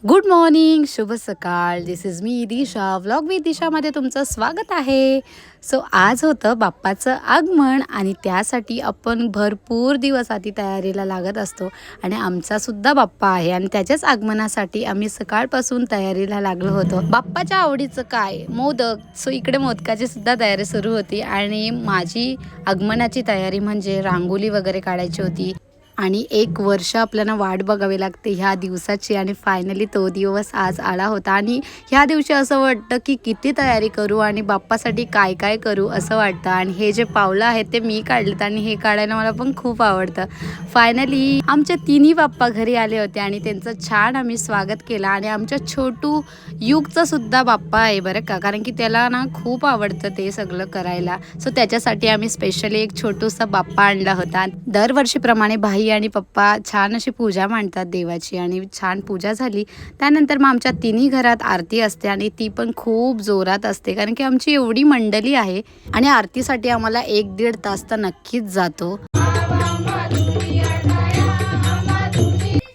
Good morning, शुभ सकाळ. This is me Disha, vlog with दिशामध्ये तुमचं स्वागत आहे. सो आज होतं बाप्पाचं आगमन आणि त्यासाठी आपण भरपूर दिवस आधी तयारीला लागत असतो. आणि आमचासुद्धा बाप्पा आहे आणि त्याच्याच आगमनासाठी आम्ही सकाळपासून तयारीला लागलो होतो. बाप्पाच्या आवडीचं काय, मोदक. सो इकडे मोदकाची सुद्धा तयारी सुरू होती आणि माझी आगमनाची तयारी म्हणजे रांगोळी वगैरे काढायची होती. आणि 1 वर्ष आपल्याला वाट बघावी लागते ह्या दिवसाची आणि फायनली तो दिवस आज आला होता. आणि ह्या दिवशी असं वाटतं की किती तयारी करू आणि बाप्पासाठी काय काय करू असं वाटतं. आणि हे जे पावलं आहेत ते मी काढलेत आणि हे काढायला मला पण खूप आवडतं. फायनली आमचे तिन्ही बाप्पा घरी आले होते आणि त्यांचं छान आम्ही स्वागत केलं. आणि आमच्या छोटू युगचा सुद्धा बाप्पा आहे बरं का, कारण की त्याला ना खूप आवडतं ते सगळं करायला. सो त्याच्यासाठी आम्ही स्पेशली एक छोटूसा बाप्पा आणला होता. दरवर्षीप्रमाणे भाई आणि पप्पा छान अशी पूजा मांडतात देवाची आणि छान पूजा झाली. त्यानंतर मग आमच्या तिन्ही घरात आरती असते आणि ती पण खूप जोरात असते, कारण की आमची एवढी मंडळी आहे आणि आरतीसाठी आम्हाला 1-1.5 तास तर नक्कीच जातो.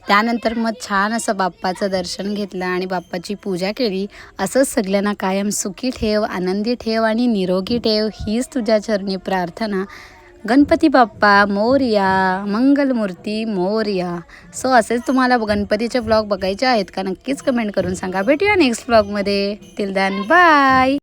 त्यानंतर मग छान असं बाप्पाचं दर्शन घेतलं आणि बाप्पाची पूजा केली. असंच सगळ्यांना कायम सुखी ठेव, आनंदी ठेव आणि निरोगी ठेव हीच तुझ्या चरणी प्रार्थना. गणपती बाप्पा मोरया, मंगलमूर्ती मोरया. सो असेच तुम्हाला गणपतीचे व्लॉग बघायचे आहेत का, नक्कीच कमेंट करून सांगा. भेटूया नेक्स्ट व्लॉगमध्ये. Till then bye.